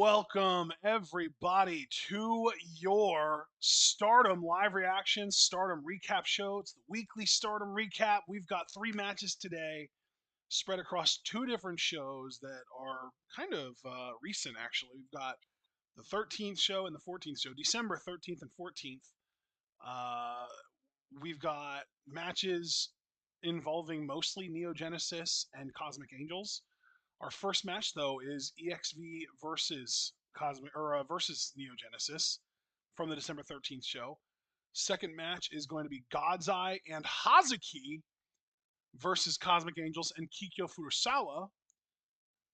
Welcome, everybody, to your Stardom live reaction, Stardom recap show. It's the weekly Stardom recap. We've got three matches today spread across two different shows that are kind of recent, actually. We've got the 13th show and the 14th show, December 13th and 14th. Uh, we've got matches involving mostly Neo Genesis and Cosmic Angels. Our first match though is EXV versus versus Neo Genesis from the December 13th show. Second match is going to be God's Eye and Hazuki versus Cosmic Angels and Kikyo Furusawa.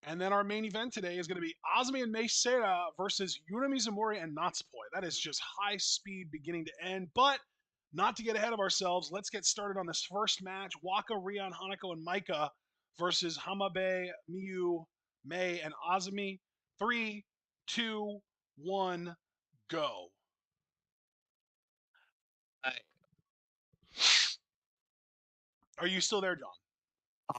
And then our main event today is going to be Azumi and Mei Seira versus Yuna Mizumori and Natsupoi. That is just high speed beginning to end. But not to get ahead of ourselves, let's get started on this first match. Waka, Rion, Hanako, and Maika versus Hamabe, Miyu, Mei, and Azumi. 3, 2, 1, go. Are you still there, John?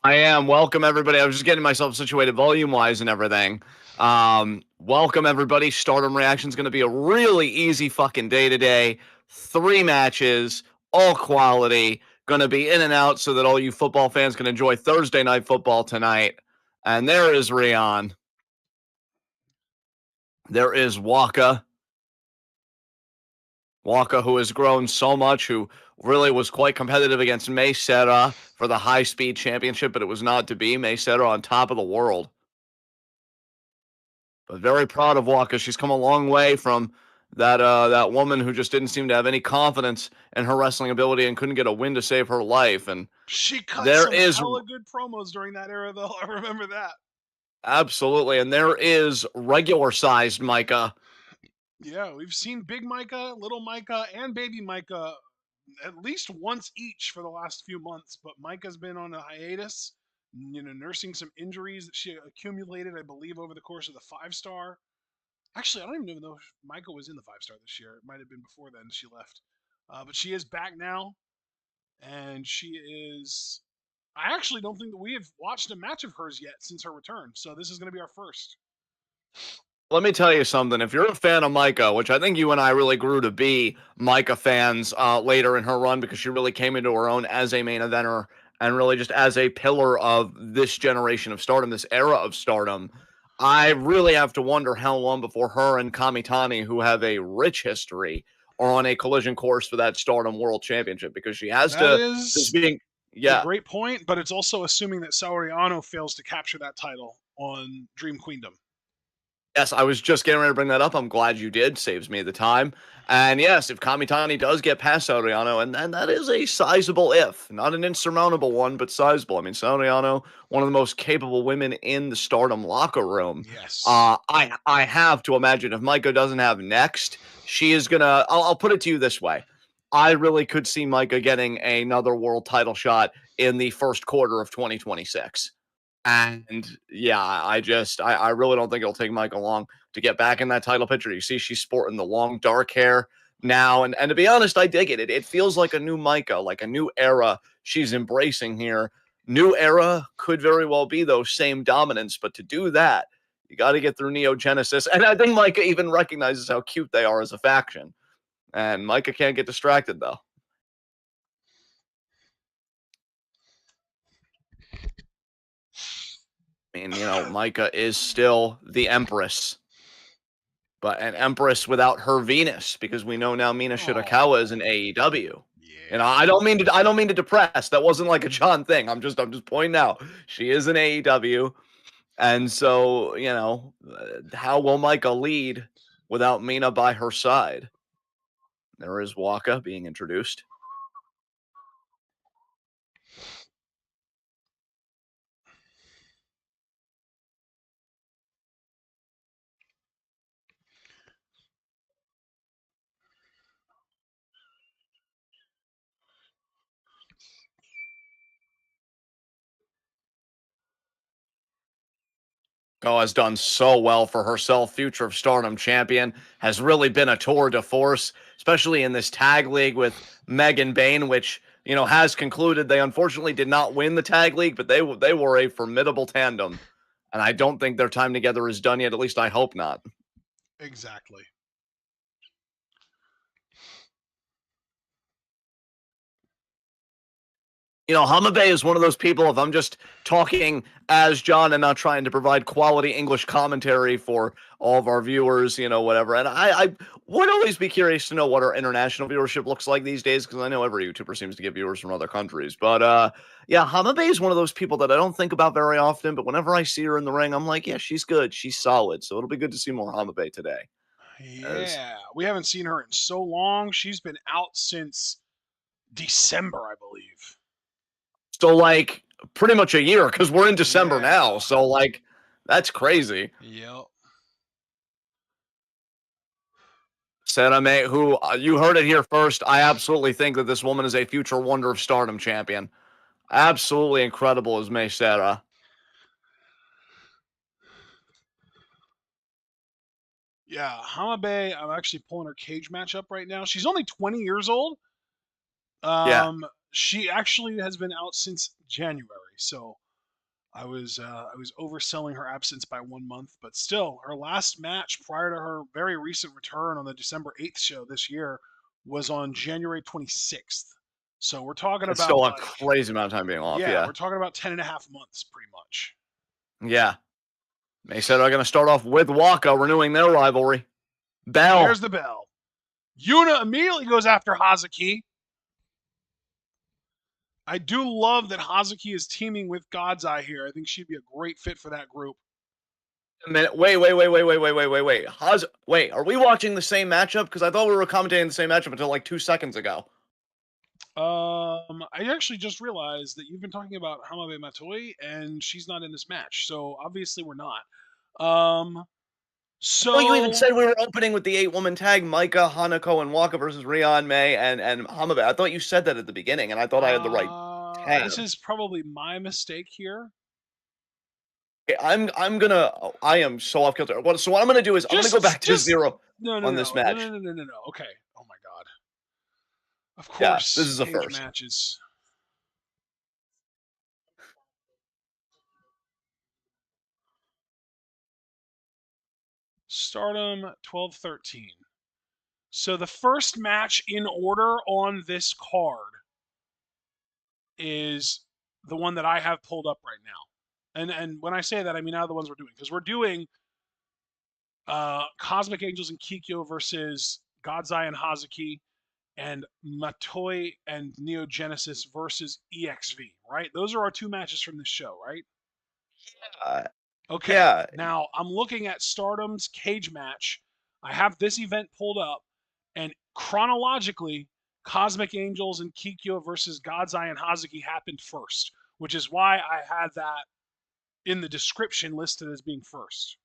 I am. Welcome, everybody. I was just getting myself situated volume-wise and everything. Welcome, everybody. Stardom Reaction is going to be a really easy fucking day today. 3 matches, all quality. Going to be in and out so that all you football fans can enjoy Thursday night football tonight. And there is Rion. There is Waka. Waka, who has grown so much, who really was quite competitive against Mei Seira for the high-speed championship, but it was not to be. Mei Seira on top of the world. But very proud of Waka. She's come a long way from that woman who just didn't seem to have any confidence in her wrestling ability and couldn't get a win to save her life. And she cut there some is hella good promos during that era, though. I remember that. Absolutely. And there is regular-sized Maika. Yeah, we've seen Big Maika, Little Maika, and Baby Maika at least once each for the last few months. But Maika's been on a hiatus, nursing some injuries that she accumulated, I believe, over the course of the 5-star. Actually, I don't even know if Maika was in the 5-star this year. It might have been before then she left. But she is back now, and she is. I actually don't think that we have watched a match of hers yet since her return. So this is going to be our first. Let me tell you something. If you're a fan of Maika, which I think you and I really grew to be Maika fans later in her run because she really came into her own as a main eventer and really just as a pillar of this generation of Stardom, this era of Stardom, I really have to wonder how long before her and Kamitani, who have a rich history, are on a collision course for that Stardom World Championship because she has that to. Is being, a great point, but it's also assuming that Saori Anou fails to capture that title on Dream Queendom. Yes, I was just getting ready to bring that up. I'm glad you did. Saves me the time. And yes, if Kamitani does get past Saori Anou, and that is a sizable if. Not an insurmountable one, but sizable. I mean, Saori Anou, one of the most capable women in the Stardom locker room. Yes. I have to imagine if Maika doesn't have next, she is going to... I'll put it to you this way. I really could see Maika getting another world title shot in the first quarter of 2026. And yeah, I really don't think it'll take Maika long to get back in that title picture. You see, she's sporting the long dark hair now. And to be honest, I dig it. It feels like a new Maika, like a new era she's embracing here. New era could very well be those same dominance. But to do that, you got to get through Neo Genesis. And I think Maika even recognizes how cute they are as a faction. And Maika can't get distracted, though. I mean, Maika is still the Empress, but an Empress without her Venus, because we know now Mina Shirakawa is an AEW. Yeah. And I don't mean to depress. That wasn't like a John thing. I'm just pointing out she is an AEW, and so how will Maika lead without Mina by her side? There is Waka being introduced. Has done so well for herself. Future of Stardom champion has really been a tour de force, especially in this tag league with Meg and Bane, which has concluded. They unfortunately did not win the tag league, but they were a formidable tandem, and I don't think their time together is done yet. At least I hope not. Exactly. You know, Hamabe is one of those people, if I'm just talking as John and not trying to provide quality English commentary for all of our viewers, you know, whatever. And I would always be curious to know what our international viewership looks like these days, because I know every YouTuber seems to get viewers from other countries. But yeah, Hamabe is one of those people that I don't think about very often, but whenever I see her in the ring, I'm like, yeah, she's good. She's solid. So it'll be good to see more Hamabe today. As Yeah, we haven't seen her in so long. She's been out since December, I believe. So, like, pretty much a year, because we're in December now. Yeah. So, like, that's crazy. Yep. Sename, who you heard it here first. I absolutely think that this woman is a future Wonder of Stardom champion. Absolutely incredible as May Sarah. Yeah, Hamabe, I'm actually pulling her cage match up right now. She's only 20 years old. Yeah, She actually has been out since January, so I was overselling her absence by 1 month, but still, her last match prior to her very recent return on the December 8th show this year was on January 26th. So we're talking it's about still a like, crazy amount of time being off. yeah, Yeah, we're talking about 10 and a half months pretty much. yeah. May Sarah going to start off with Waka renewing their rivalry. There's Bell. the bell. Yuna immediately goes after Hazuki. I do love that Hazuki is teaming with God's Eye here. I think she'd be a great fit for that group. A minute. Wait. Wait, are we watching the same matchup? Because I thought we were commentating the same matchup until like 2 seconds ago. I actually just realized that you've been talking about Hamabe Matoi, and she's not in this match, so obviously we're not. Um, Well, you even so said we were opening with the 8-woman tag, Micah, Hanako, and Waka versus Rion May and Hamabe. I thought you said that at the beginning, and I thought I had the right this tab. is probably my mistake here. Okay, I am so off kilter. So what I'm gonna do is I'm gonna go back to Just zero no, no, on this no, no, match. no, no, no, no, no. Okay. Oh my God. Of Yeah, this course, is a cage first. matches. Stardom 12-13. So the first match in order on this card is the one that I have pulled up right now. And when I say that, I mean out of the ones we're doing, because we're doing Cosmic Angels and Kikyo versus God's Eye and Hazuki, and Matoi and Neo Genesis versus EXV, right? Those are our two matches from this show, right? Uh, Okay. yeah, Now I'm looking at Stardom's cage match. I have this event pulled up, and chronologically, Cosmic Angels and Kikyo versus God's Eye and Hazuki happened first, which is why I had that in the description listed as being first.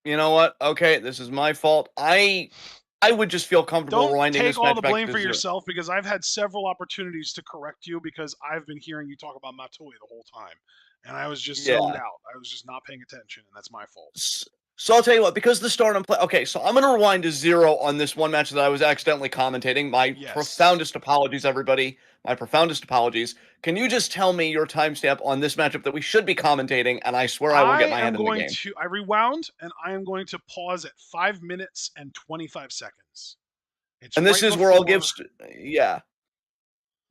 you know what? Okay, this is my fault. I would just feel comfortable Don't rewinding take this all match the back blame to for zero. yourself, because I've had several opportunities to correct you because I've been hearing you talk about Matoi the whole time. And I was just zoned Yeah. out. I was just not paying attention, and that's my fault. So I'll tell you what, because the Stardom play. Okay, so I'm gonna rewind to zero on this one match that I was accidentally commentating. My Yes. profoundest apologies, everybody. My profoundest apologies. Can you just tell me your timestamp on this matchup that we should be commentating? And I swear I will I get my am head in the going game. to, I rewound, and I am going to pause at 5 minutes and 25 seconds. It's And this right is where I'll give, before, yeah,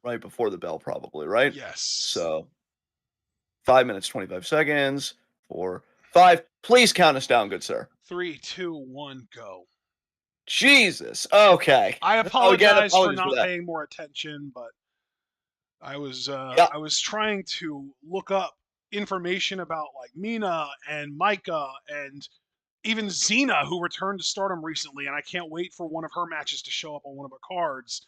right before the bell, probably, right? yes. So 5 minutes, 25 seconds, 4, 5. Please count us down, good sir. 3, 2, 1, go. Jesus. Okay. I Oh, again, apologize for apologies for not that. paying more attention, but Yeah. I was trying to look up information about like Mina and Micah and even Xena, who returned to Stardom recently, and I can't wait for one of her matches to show up on one of her cards.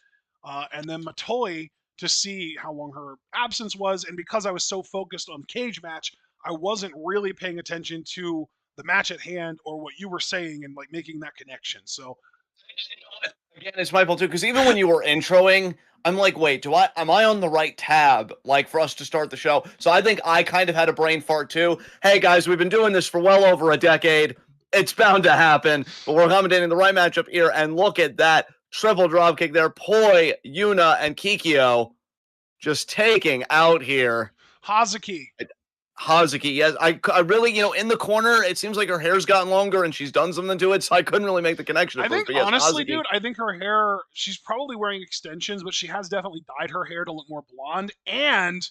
And then Matoi to see how long her absence was, and because I was so focused on cage match, I wasn't really paying attention to the match at hand or what you were saying and like making that connection. So Again, it's my fault too, because even when you were introing, I'm like, wait, am I on the right tab, like, for us to start the show? So I think I kind of had a brain fart too. Hey guys, we've been doing this for well over a decade. It's bound to happen, but we're accommodating the right matchup here, and look at that triple drop kick there. Poi, Yuna, and Kikyo just taking out here. Hazuki, Hazuki, yes. I really, in the corner, it seems like her hair's gotten longer and she's done something to it, so I couldn't really make the connection at I first. think But yes, honestly, Hazuki, dude, I think her hair, she's probably wearing extensions, but she has definitely dyed her hair to look more blonde. And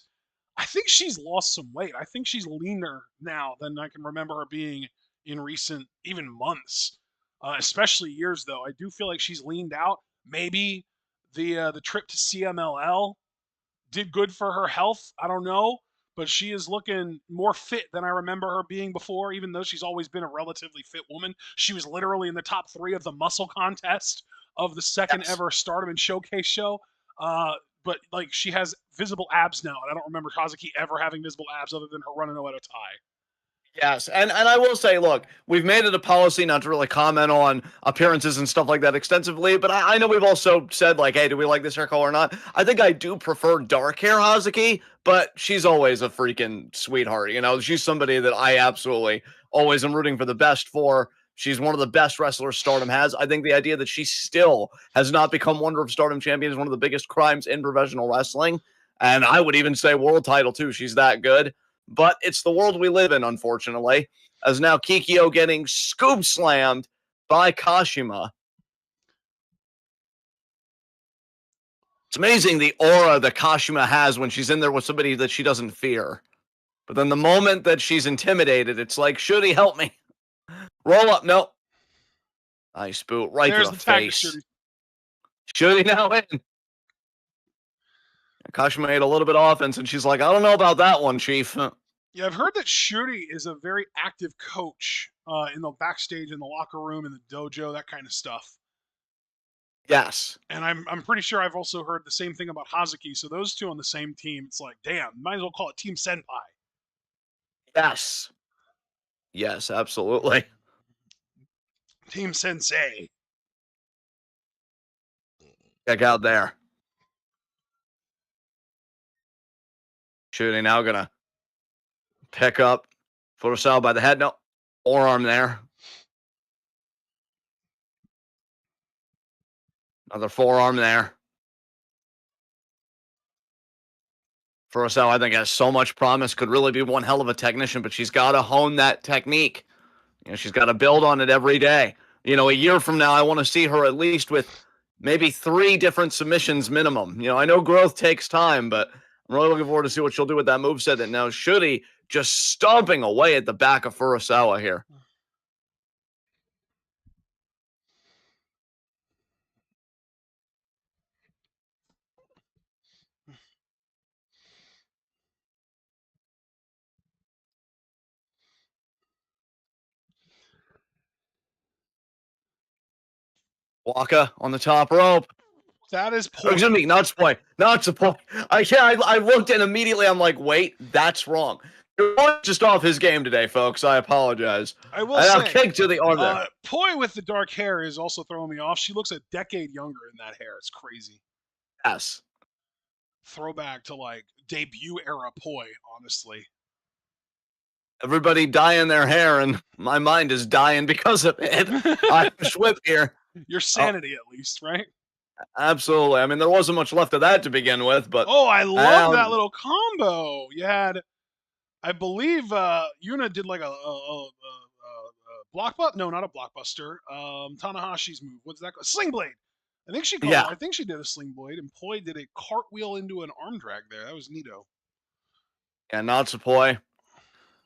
I think she's lost some weight. I think she's leaner now than I can remember her being in recent, even months, especially years. Though I do feel like she's leaned out. Maybe the trip to CMLL did good for her health. I don't know, but she is looking more fit than I remember her being before. Even though she's always been a relatively fit woman, she was literally in the top 3 of the muscle contest of the second yes. ever Stardom and Showcase show. But like she has visible abs now, and I don't remember Kazuki ever having visible abs other than her running away at a tie. Yes, and I will say, look, we've made it a policy not to really comment on appearances and stuff like that extensively, but I know we've also said, like, hey, do we like this hair color or not? I think I do prefer dark hair Hazuki, but she's always a freaking sweetheart. She's somebody that I absolutely always am rooting for the best for. She's one of the best wrestlers Stardom has. I think the idea that she still has not become Wonder of Stardom champion is one of the biggest crimes in professional wrestling. And I would even say world title, too. She's that good. But it's the world we live in, unfortunately, as now Kikyo getting scoop slammed by Kashima. It's amazing the aura that Kashima has when she's in there with somebody that she doesn't fear. But then the moment that she's intimidated, it's like, should he help me? Roll up. No. Nice boot right to There's the the tag to face. Shuri. Should he now in? Kashima made a little bit of offense, and she's like, I don't know about that one, Chief. Yeah, I've heard that Shuri is a very active coach in the backstage, in the locker room, in the dojo, that kind of stuff. Yes. And I'm pretty sure I've also heard the same thing about Hazuki. So those two on the same team, it's like, damn, might as well call it Team Senpai. Yes. Yes, absolutely. Team Sensei. Check out there. Shooting now gonna pick up Furusawa by the head. No, forearm there. Another forearm there. Furusawa, I think, has so much promise. Could really be one hell of a technician, but she's got to hone that technique. She's got to build on it every day. A year from now, I want to see her at least with maybe 3 different submissions minimum. I know growth takes time, but I'm really looking forward to see what she'll do with that moveset. That now Shuri just stomping away at the back of Furusawa here. Waka on the top rope. That is Oh, excuse Poi. me, not Spoy. Not Spoy. I looked and immediately I'm like, wait, that's wrong. You're just off his game today, folks. I apologize. I will And I'll say, kick to the arm there. Poi with the dark hair is also throwing me off. She looks a decade younger in that hair. It's crazy. Yes. Throwback to like debut era Poi, honestly. Everybody dyeing their hair, and my mind is dying because of it. I'm Schwip here. Your sanity, at least, right? Absolutely. I mean, there wasn't much left of that to begin with, but Oh, I love that little combo. You had, I believe, Yuna did like a blockbuster. No, not a blockbuster. Tanahashi's move. What's that called? Sling blade. I think she called it. yeah. I think she did a sling blade, and Poi did a cartwheel into an arm drag there. That was neato. And Natsupoi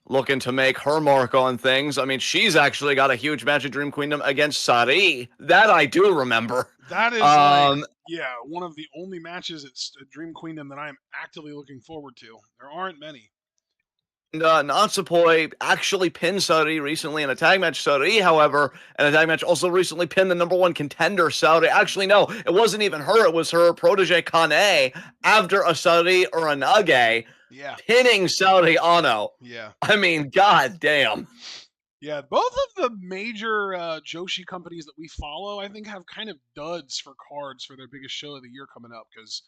looking to make her mark on things. I mean, she's actually got a huge match at Dream Queendom against Sari. That I do remember. That is like, yeah, one of the only matches at Dream Queendom that I am actively looking forward to. There aren't many. Natsupoi actually pinned Saudi recently in a tag match. Saudi, however, in a tag match also recently pinned the number 1 contender, Saudi. Actually, no, it wasn't even her. It was her protege, Kane, after a Saudi or a Nage, Yeah. pinning Saudi Ano. Yeah. I mean, god damn. Yeah, both of the major Joshi companies that we follow, I think, have kind of duds for cards for their biggest show of the year coming up. Because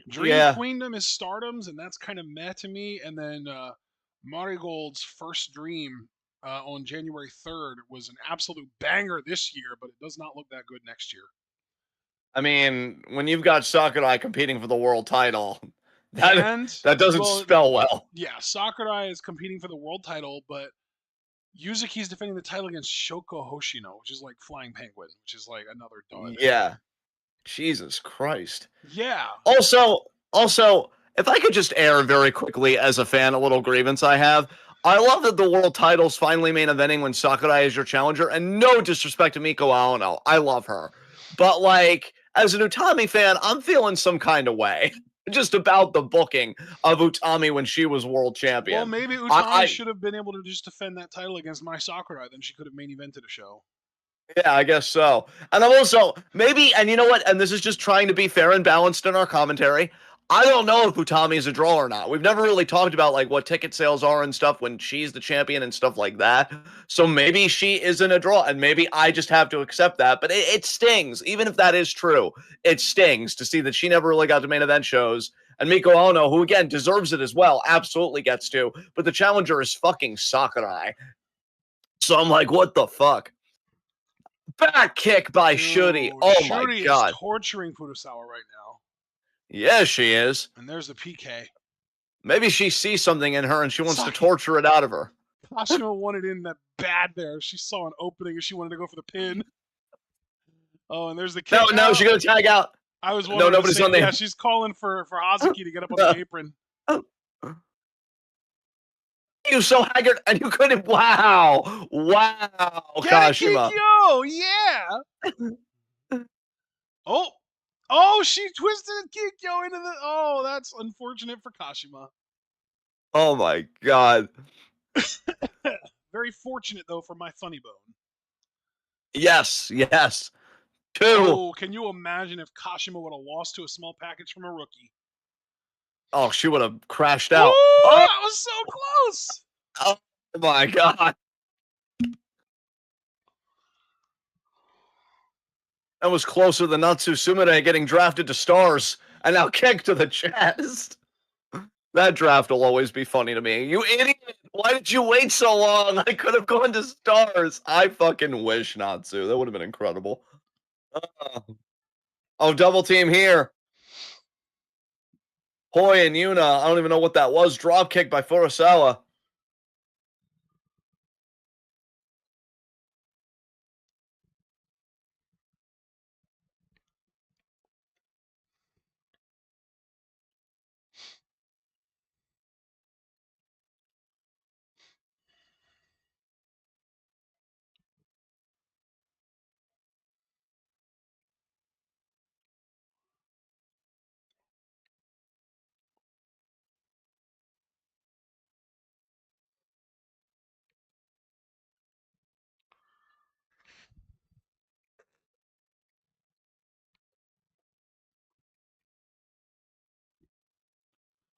Dream Yeah. Queendom is Stardom's, and that's kind of meh to me. And then Marigold's first Dream on January 3rd was an absolute banger this year, but it does not look that good next year. I mean, when you've got Sakurai competing for the world title, That And that doesn't well, spell well. yeah, Sakurai is competing for the world title, but Yuzuki's defending the title against Shoko Hoshino, which is like Flying Penguin, which is like another dud. Yeah. Jesus Christ. Yeah. Also, if I could just air very quickly as a fan a little grievance I have. I love that the world title's finally main eventing when Sakurai is your challenger, and no disrespect to Miko Aono. I love her. But like, as an Utami fan, I'm feeling some kind of way. Just about the booking of Utami when she was world Well, champion. maybe Utami I should have been able to just defend that title against Mai Sakurai. Then she could have main evented a show. Yeah, I guess so. And I'm also maybe, and you know what? And this is just trying to be fair and balanced in our commentary. I don't know if Utami is a draw or not. We've never really talked about like what ticket sales are and stuff when she's the champion and stuff like that. So maybe she isn't a draw, and maybe I just have to accept that. But it stings, even if that is true. It stings to see that she never really got to main event shows. And Miko Ono, who again deserves it as well, absolutely gets to. But the challenger is fucking Sakurai. So I'm like, what the fuck? Back kick by Shuri. Dude, Oh my Shuri is god. torturing Furusawa right now. Yeah, she is. And there's the PK. Maybe she sees something in her and she wants to Sorry. torture it out of her. Kashima wanted in that bad there. She saw an opening and she wanted to go for the pin. Oh, and there's the kick. No, she's gonna tag out. I was No, nobody's on the. Yeah, she's calling for Hazuki to get up on the apron. You so haggard and you couldn't. Wow, Get Kashima. it, Kikyo! Yeah. Oh, she twisted Kikyo into the. Oh, that's unfortunate for Kashima. Oh my god. Very fortunate though for my funny bone. Yes. Two. Oh, can you imagine if Kashima would have lost to a small package from a rookie? Oh, she would have crashed out. Ooh, Oh, that was so close. oh my god. That was closer than Natsu Sumire getting drafted to Stars and now kicked to the chest. That draft will always be funny to me. You idiot! Why did you wait so long? I could have gone to Stars. I fucking wish Natsu. That would have been incredible. Oh, double team here. Hoi and Yuna. I don't even know what that was. Drop kick by Furusawa.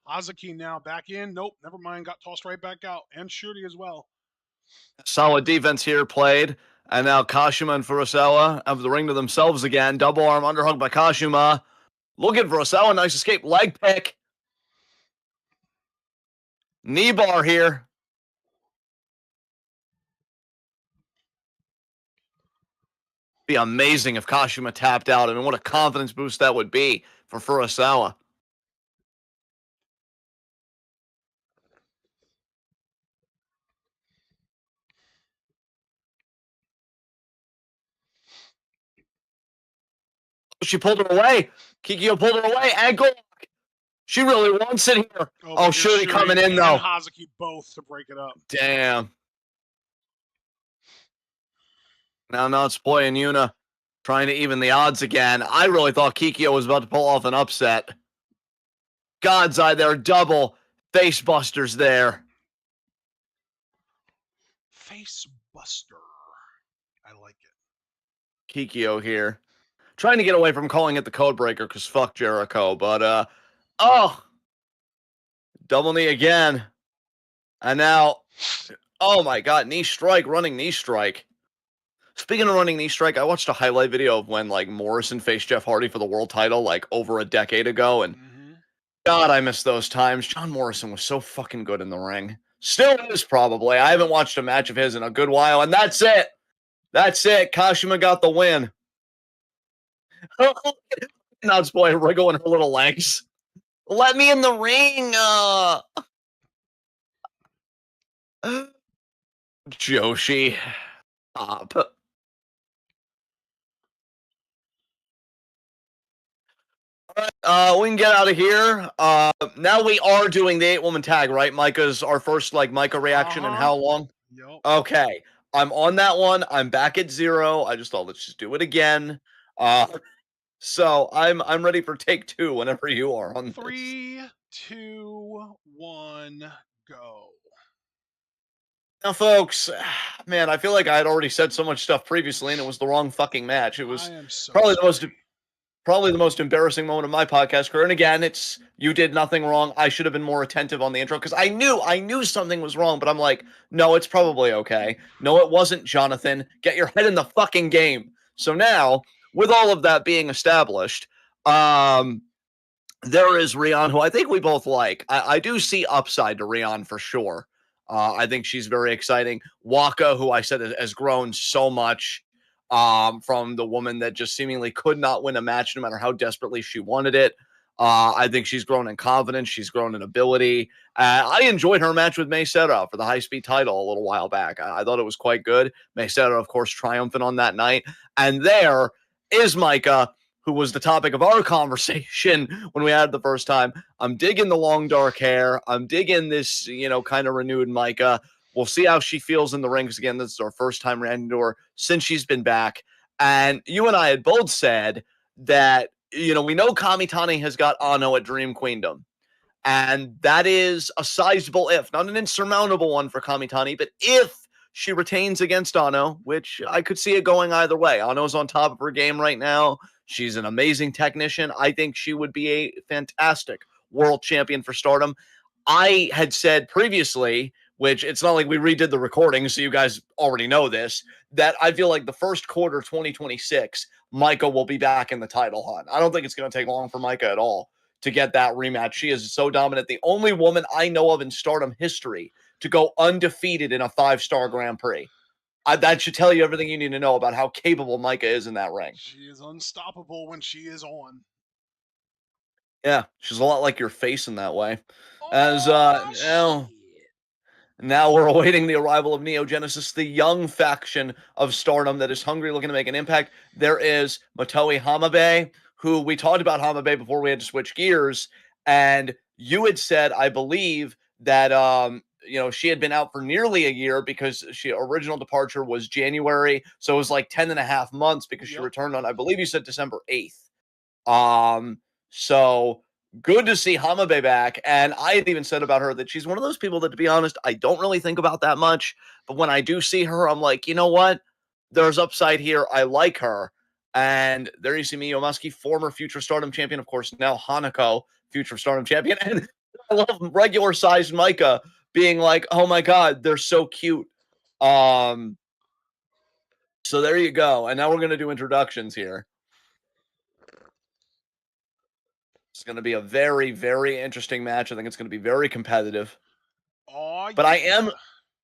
Hazuki now back in. Nope, never mind. Got tossed right back out. And Shuri as well. Solid defense here played. And now Kashima and Furusawa have the ring to themselves again. Double arm underhook by Kashima. Looking for Furusawa. Nice escape. Leg pick. Knee bar here. Be amazing if Kashima tapped out. I mean, what a confidence boost that would be for Furusawa. She pulled her away. Kikyo pulled her away. Ankle lock. She really wants it here. Oh, Shuri coming in, though. And Hazuki both to break it up. Damn. Now Natsupoi and Yuna trying to even the odds again. I really thought Kikyo was about to pull off an upset. God's eye there. Double face busters there. Face buster. I like it. Kikyo here. Trying to get away from calling it the code breaker because fuck Jericho. But, oh. Double knee again. And now, oh my god, knee strike, running knee strike. Speaking of running knee strike, I watched a highlight video of when like Morrison faced Jeff Hardy for the world title like over a decade ago, and God, I miss those times. John Morrison was so fucking good in the ring. Still is probably. I haven't watched a match of his in a good while, and that's it. That's it. Kashima got the win. Natsupoi wriggling her little legs. Let me in the ring. Joshi. Stop. We can get out of here. Now we are doing the 8-woman tag, right? Micah's our first like Micah reaction in Uh-huh. how long? Yep. Okay. I'm on that one. I'm back at 0. I just thought let's just do it again. Uh so I'm ready for take 2 whenever you are on this. 3, 2, 1, go. Now folks, man, I feel like I had already said so much stuff previously and it was the wrong fucking match. It I was am so probably the most sorry. probably the most embarrassing moment of my podcast career. And again, it's you did nothing wrong. I should have been more attentive on the intro because I knew something was wrong, but I'm like, no, it's probably okay. No, it wasn't, Jonathan. Get your head in the fucking game. So now, with all of that being established, there is Rion, who I think we both like. I do see upside to Rion for sure. I think she's very exciting. Waka, who I said has grown so much from the woman that just seemingly could not win a match no matter how desperately she wanted it. I think she's grown in confidence. She's grown in ability. I enjoyed her match with May Sera for the high speed title a little while back. I thought it was quite good. May Sera, of course, triumphant on that night. And there is Micah, who was the topic of our conversation when we had it the first time. I'm digging the long dark hair. I'm digging this, kind of renewed Micah. We'll see how she feels in the rings again. This is our first time ran into her since she's been back. And you and I had both said that, we know Kamitani has got Ano at Dream Queendom. And that is a sizable if, not an insurmountable one for Kamitani, but if she retains against Ano, which I could see it going either way. Ano's on top of her game right now. She's an amazing technician. I think she would be a fantastic world champion for Stardom. I had said previously, which it's not like we redid the recording, so you guys already know this, that I feel like the first quarter 2026, Micah will be back in the title hunt. I don't think it's going to take long for Micah at all to get that rematch. She is so dominant. The only woman I know of in Stardom history to go undefeated in a 5-star Grand Prix. That should tell you everything you need to know about how capable Micah is in that ring. She is unstoppable when she is on. Yeah, she's a lot like your face in that way. As Oh, now, shit. now we're awaiting the arrival of Neo Genesis, the young faction of Stardom that is hungry, looking to make an impact. There is Matoe Hamabe, who we talked about Hamabe before we had to switch gears, and you had said, I believe, that she had been out for nearly a year because she original departure was January, so it was like 10 and a half months because she Yep. returned on, I believe you said December 8th. So good to see Hamabe back. And I had even said about her that she's one of those people that, to be honest, I don't really think about that much. But when I do see her, I'm like, you know what? There's upside here. I like her. And there you see Miyo Muskie, former future Stardom champion, of course, now Hanako, future Stardom champion. And I love regular sized Micah being like, oh my God, they're so cute. Um, so there you go. And now we're gonna do introductions here. It's going to be a very, very interesting match. I think it's going to be very competitive. Oh, But I am yeah.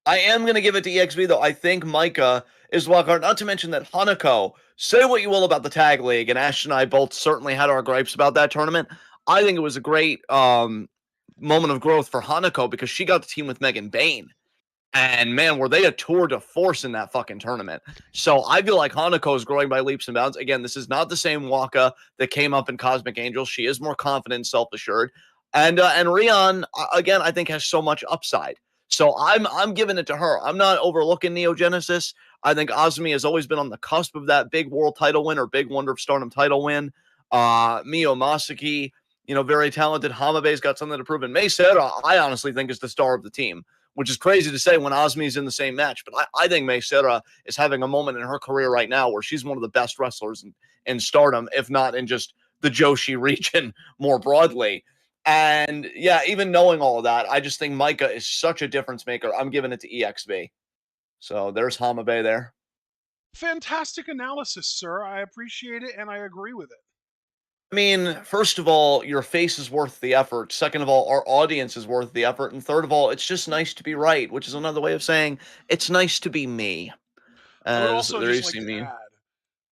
I am going to give it to EXV though. I think Micah is wild card. Not to mention that Hanako. Say what you will about the tag league, and Ash and I both certainly had our gripes about that tournament. I think it was a great moment of growth for Hanako because she got the team with Megan Bain. And man, were they a tour de force in that fucking tournament. So I feel like Hanako is growing by leaps and bounds. Again, this is not the same Waka that came up in Cosmic Angels. She is more confident, self-assured. And Rion, again, I think has so much upside. So I'm giving it to her. I'm not overlooking Neo Genesis. I think Azumi has always been on the cusp of that big world title win or big Wonder of Stardom title win. Mio Masaki, very talented. Hamabe's got something to prove. And Mei Sera, I honestly think is the star of the team, which is crazy to say when Osmi's in the same match. But I think Mei Sera is having a moment in her career right now where she's one of the best wrestlers in Stardom, if not in just the Joshi region more broadly. And yeah, even knowing all of that, I just think Micah is such a difference maker. I'm giving it to EXV. So there's Hamabe there. Fantastic analysis, sir. I appreciate it and I agree with it. I mean, first of all, your face is worth the effort. Second of all, our audience is worth the effort. And third of all, it's just nice to be right, which is another way of saying it's nice to be me. I would As also there you just like see to me.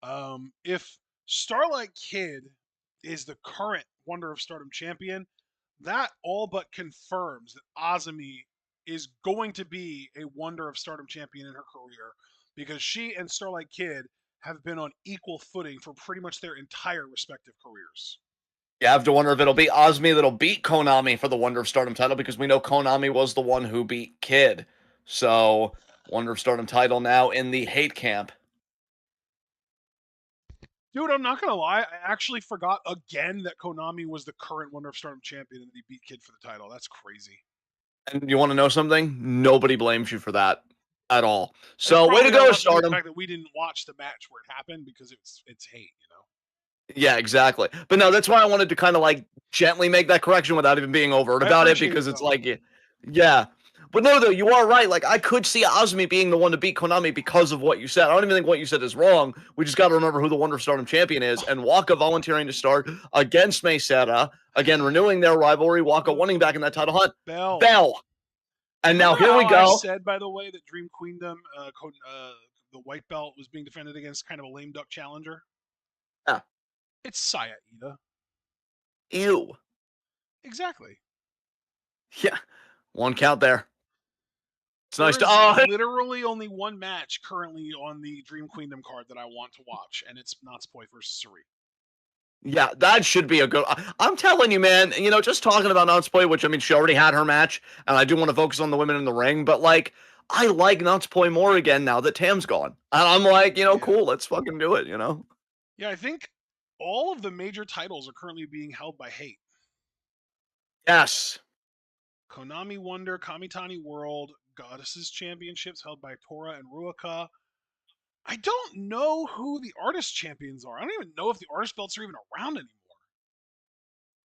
add, if Starlight Kid is the current Wonder of Stardom champion, that all but confirms that Azumi is going to be a Wonder of Stardom champion in her career because she and Starlight Kid have been on equal footing for pretty much their entire respective careers. You have to wonder if it'll be Osmi that'll beat Konami for the Wonder of Stardom title because we know Konami was the one who beat Kid. So, Wonder of Stardom title now in the hate camp. Dude, I'm not gonna lie, I actually forgot again that Konami was the current Wonder of Stardom champion and he beat Kid for the title. That's crazy. And you want to know something? Nobody blames you for that at all. It So, way to probably has go, nothing to do with the Stardom. fact that we didn't watch the match where it happened because it's hate. Yeah, exactly. But no, that's why I wanted to kind of like gently make that correction without even being overt I about it appreciate it because it's though. like, yeah. But no, though, you are right. Like, I could see Osmi being the one to beat Konami because of what you said. I don't even think what you said is wrong. We just got to remember who the Wonder of Stardom champion is. And Waka volunteering to start against Meisera, again, renewing their rivalry. Waka winning back in that title hunt. Bell. Bell. And now Remember here we how I go. said, by the way, that Dream Queendom, the white belt, was being defended against kind of a lame duck challenger? Yeah. It's Saya Ida. Ew. Exactly. Yeah. One count there. It's There nice to. is Oh, hey. literally only one match currently on the Dream Queendom card that I want to watch, and it's Natsupoy versus Sari. Yeah, that should be a good. I'm telling you, man. You know, just talking about Natsupoi, which I mean, she already had her match, and I do want to focus on the women in the ring, but like, I like Natsupoi more again now that Tam's gone, and I'm like, Yeah. cool, let's fucking do it. Yeah, I think all of the major titles are currently being held by Hate. Yes, Konami Wonder, Kamitani World, Goddesses Championships held by Tora and Ruaka. I don't know who the artist champions are. I don't even know if the artist belts are even around anymore.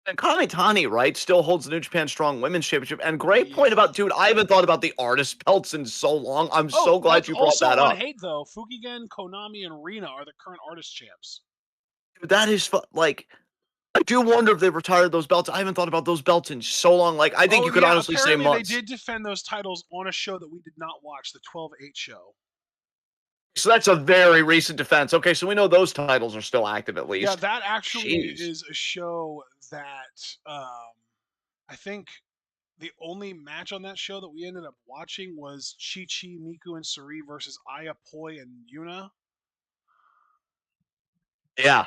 and Kamitani, right, still holds the New Japan Strong Women's Championship. And great point Yeah. about, dude. I haven't thought about the artist belts in so long. I'm Oh, so glad that's you brought also that on up. Hate though. Fukigen, Konami, and Rina are the current artist champs. Dude, that is like. I do wonder if they retired those belts. I haven't thought about those belts in so long. Like, I think Oh you could yeah, honestly say apparently they months. did defend those titles on a show that we did not watch, the 12/8 show. So that's a very recent defense. Okay, so we know those titles are still active at Yeah, least. that actually Jeez. is a show that I think the only match on that show that we ended up watching was Chi Chi, Miku, and Suri versus Aya, Poi, and Yuna. Yeah.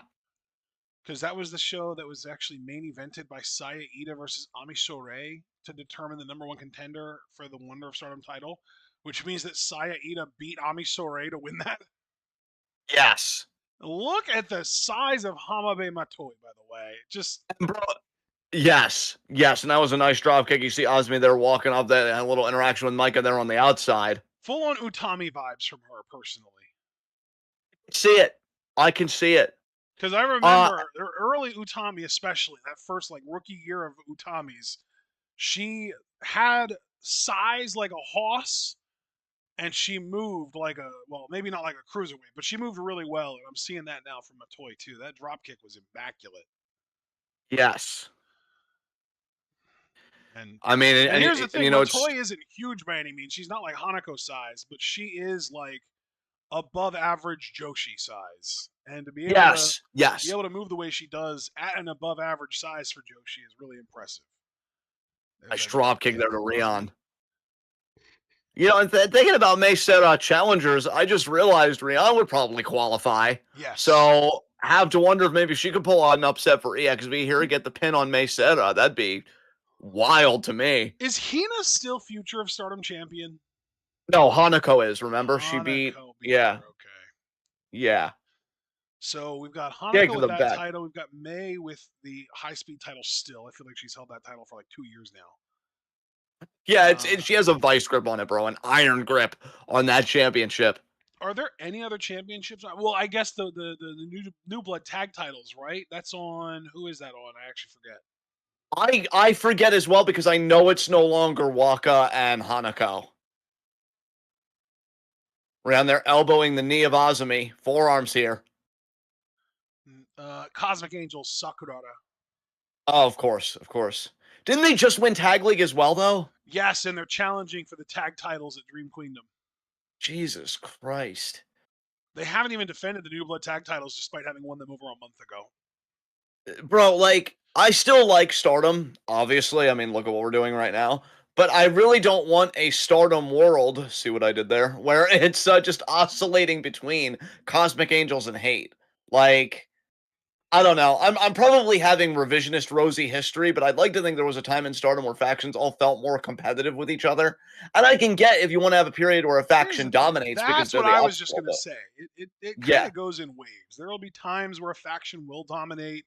Because that was the show that was actually main evented by Saya Ida versus Ami Sourei to determine the number one contender for the Wonder of Stardom title, which means that Saya Ida beat Ami Sourei to win that. Yes. Look at the size of Hamabe Matoi, by the way. Just And bro, yes. Yes. And that was a nice drop kick. You see Osmi there walking off that little interaction with Micah there on the outside. full on Utami vibes from her personally. See it. I can see it. Because I Uh remember her early Utami, especially that first like rookie year of Utami's, she had size like a hoss, and she moved like a maybe not like a cruiserweight, but she moved really well, and I'm seeing that now from Matoy too. That drop kick was immaculate. yes. And I mean, and here's the and thing, it's Matoy isn't huge by any means. She's not like Hanako size, but she is like above average Joshi size. And to yes. be Yes. able to move the way she does at an above average size for Joshi is really impressive. There's Nice that drop drop kick kick there to from Ami. Rion. And thinking about May Serra challengers, I just realized Rion would probably qualify. Yes. So have to wonder if maybe she could pull out an upset for EXV here and get the pin on May Serra. That'd be wild to me. Is Hina still future of Stardom champion? No, Hanako is, remember? She beat, Hanako beat yeah, her. Okay. yeah. So we've got Get Hanako to with the that back. title. We've got May with the high speed title still. I feel like she's held that title for like 2 years now. Yeah, she has a vice grip on it, bro, an iron grip on that championship. Are there any other championships? Well, I guess the new blood tag titles, right? That's on. Who is that on? I actually forget. I forget as well because I know it's no longer Waka and Hanako. Around there elbowing the knee of Azumi. Forearms here. Cosmic Angels Sakurada. Oh, of course, of course. Didn't they just win Tag League as well, though? Yes, and they're challenging for the tag titles at Dream Queendom. Jesus Christ. They haven't even defended the New Blood tag titles despite having won them over a month ago. Bro, like, I still like Stardom, obviously. I mean, look at what we're doing right now. But I really don't want a Stardom world, see what I did there, where it's just oscillating between Cosmic Angels and hate. Like, I don't know. I'm probably having revisionist rosy history, but I'd like to think there was a time in Stardom where factions all felt more competitive with each other. And I can get if you want to have a period where a Here's faction the thing. dominates because That's they're what the I was just upper. gonna say. It kind Yeah, of goes in waves. There will be times where a faction will dominate,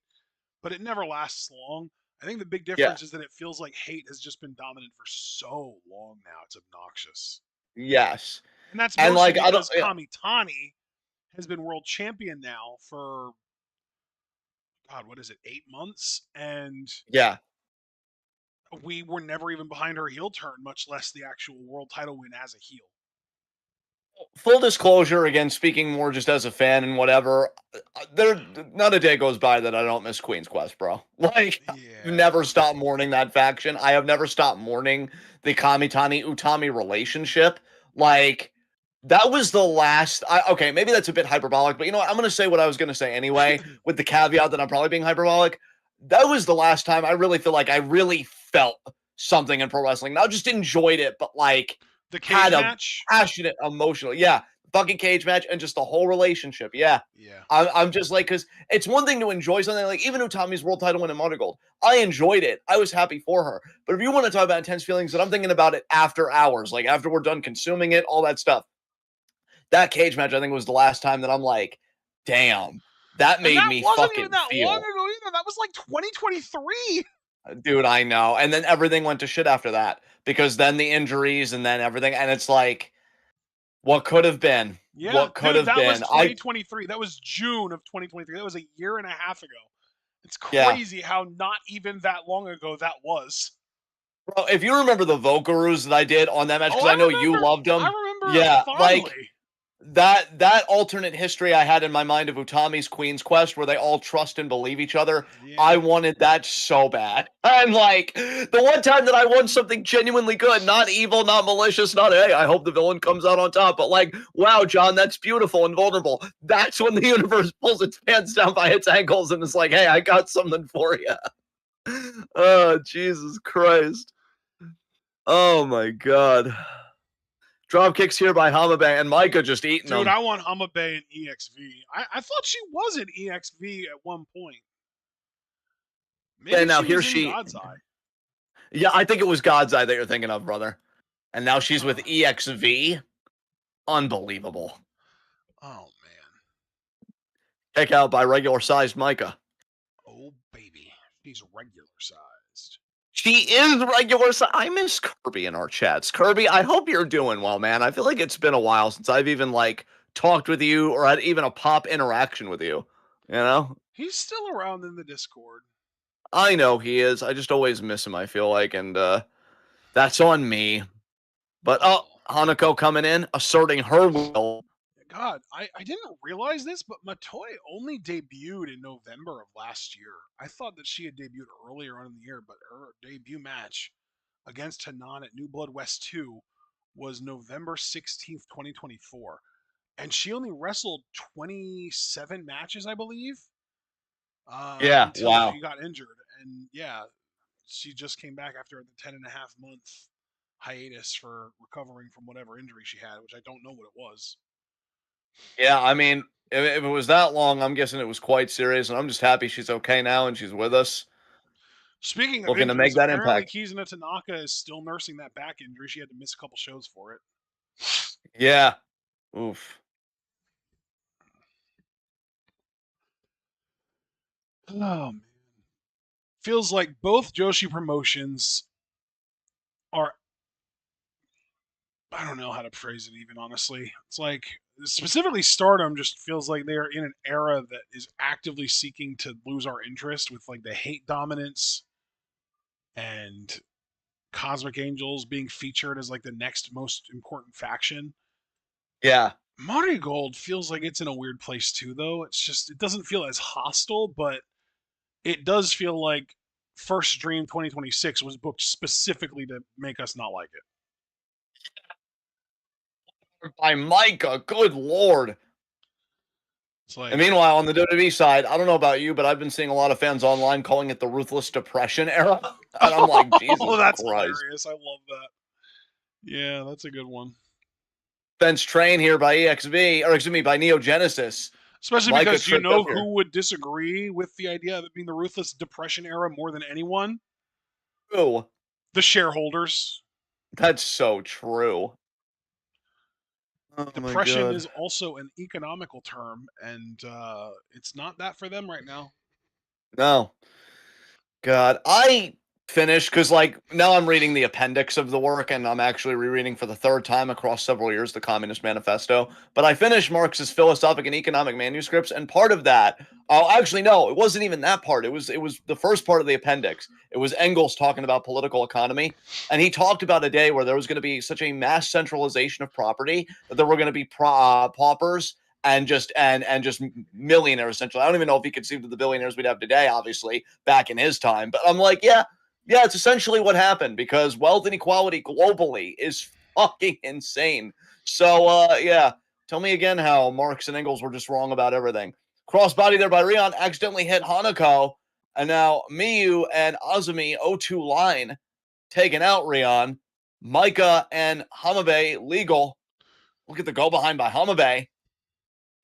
but it never lasts long. I think the big yeah, difference is that it feels like hate has just been dominant for so long now. It's obnoxious. yes. And that's And mostly like I don't because yeah, Kamitani has been world champion now for God, what is it, 8 months? And yeah. we were never even behind her heel turn, much less the actual world title win as a heel. Full disclosure, again, speaking more just as a fan and whatever, there not a day goes by that I don't miss Queen's Quest, bro. Like, I've Yeah. never stopped mourning that faction. I have never stopped mourning the Kamitani Utami relationship. Like, that was the last. Okay, maybe that's a bit hyperbolic, but you know what? I'm going to say what I was going to say anyway, with the caveat that I'm probably being hyperbolic. That was the last time I really feel like I really felt something in pro wrestling. Not just enjoyed it, but like The had cage a match? passionate, emotional, yeah, fucking cage match and just the whole relationship. Yeah, Yeah. I'm just like, because it's one thing to enjoy something like even Utami's world title win in Mother Gold. I enjoyed it. I was happy for her. But if you want to talk about intense feelings, that I'm thinking about it after hours, like after we're done consuming it, all that stuff. That cage match, I think, was the last time that I'm like, damn, that And made that me wasn't even fucking that long feel. ago either. That was like 2023. Dude, I know. And then everything went to shit after that because then the injuries and then everything. And it's like, what could have been? Yeah, What could dude, have that was been? I 2023. That was June of 2023. That was a year and a half ago. It's Yeah. crazy how not even that long ago that was. Bro, if you remember the Vocaroos that I did on that match, Oh, because I know you loved I them. remember Yeah, like fondly. that alternate history I had in my mind of Utami's Queen's Quest where they all trust and believe each other. I Yeah. wanted that so bad. I'm like, the one time that I want something genuinely good, not evil, not malicious, not, hey, I hope the villain comes out on top, but like, wow, John, that's beautiful and vulnerable. That's when the universe pulls its pants down by its ankles and it's like, hey, I got something for you. Oh, Jesus Christ. Oh my God. Drop kicks here by Hamabe and Micah just eating Dude, them. I want Hamabe and EXV. I thought she was in EXV at one point. Maybe And now she here was in she, God's Eye. yeah, I think it was God's Eye that you're thinking of, brother. And now she's with Huh. EXV. Unbelievable. Oh, man. Kick out by regular sized Micah. Oh, baby. She's regular sized. She is regular size. I miss Kirby in our chats. Kirby, I hope you're doing well, man. I feel like it's been a while since I've even like talked with you or had even a pop interaction with you. You know? He's still around in the Discord. I know he is. I just always miss him, I feel like, and that's on me. But oh, Oh. Hanako coming in, asserting her will. God, I didn't realize this, but Matoi only debuted in November of last year. I thought that she had debuted earlier on in the year, but her debut match against Hanan at New Blood West 2 was November 16th, 2024. And she only wrestled 27 matches, I believe, Yeah, until wow. she got injured. And yeah, she just came back after the 10.5 month hiatus for recovering from whatever injury she had, which I don't know what it was. Yeah, I mean, if it was that long, I'm guessing it was quite serious, and I'm just happy she's okay now and she's with us, Speaking of looking to injuries, make that apparently impact. Kizuna Tanaka is still nursing that back injury. She had to miss a couple shows for it. Yeah. Oof. Oh man. Feels like both Joshi promotions are, I don't know how to phrase it even honestly. It's like specifically Stardom just feels like they are in an era that is actively seeking to lose our interest with like the hate dominance and Cosmic Angels being featured as like the next most important faction. Yeah. Marigold feels like it's in a weird place too, though. It's just it doesn't feel as hostile, but it does feel like First Dream 2026 was booked specifically to make us not like it. By Micah, good lord. It's And like, meanwhile, on the WWE side, I don't know about you, but I've been seeing a lot of fans online calling it the Ruthless Depression era. And I'm like, oh, Jesus that's Christ. hilarious. I love that. Yeah, that's a good one. Bench Train here by EXV, or excuse me, by Neo Genesis. Especially Micah because, do you tripped up know here. who would disagree with the idea of it being the Ruthless Depression era more than anyone? Ooh, The shareholders. that's so true. Oh my Depression god. is also an economical term, and it's not that for them right now. No. God, I finished because, like, now I'm reading the appendix of the work, and I'm actually rereading for the third time across several years the Communist Manifesto. But I finished Marx's philosophic and economic manuscripts, and part of that, oh, actually, no, it wasn't even that part. It was the first part of the appendix. It was Engels talking about political economy, and he talked about a day where there was going to be such a mass centralization of property that there were going to be paupers and just millionaires essentially. I don't even know if he conceived of the billionaires we'd have today, obviously, back in his time. But I'm like, yeah, it's essentially what happened because wealth inequality globally is fucking insane. So yeah, tell me again how Marx and Engels were just wrong about everything. Crossbody there by Rion accidentally hit Hanako, and now Miyu and Azumi O2 line taking out Rion. Micah and Hamabe legal. Look at the go behind by Hamabe.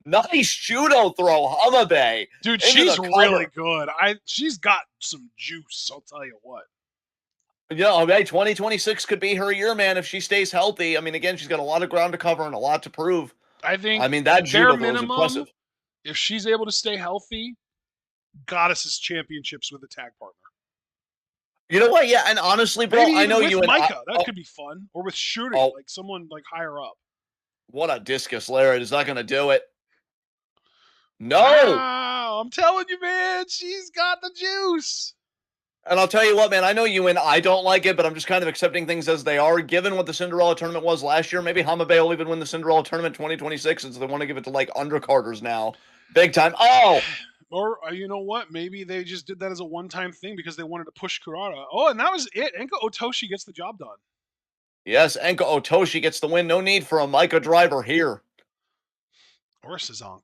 Nice judo throw, Hamabe Dude, into she's the really cover. good. She's got some juice, I'll tell you what. Yeah, hey, 2026 could be her year, man, if she stays healthy. I mean, again, she's got a lot of ground to cover and a lot to prove. I think I mean, that bare judo throw is minimum, impressive. if she's able to stay healthy, Goddesses championships with a tag partner. You know what? Yeah, and honestly, bro, Maybe I even know with you and I. Micah. That could be fun. Or with Shuri, Oh, like someone like higher up. what a discus Lariat is not going to do it. No. Wow. I'm telling you, man, she's got the juice. And I'll tell you what, man, I know you and I don't like it, but I'm just kind of accepting things as they are. Given what the Cinderella tournament was last year, maybe Hamabe will even win the Cinderella tournament 2026 since they want to give it to like undercarders now. Big time. Oh, Or you know what? Maybe they just did that as a one-time thing because they wanted to push Kurata. Oh, and that was it. Enka Otoshi gets the job done. yes, Enka Otoshi gets the win. No need for a Micah driver here. Or Sazanka.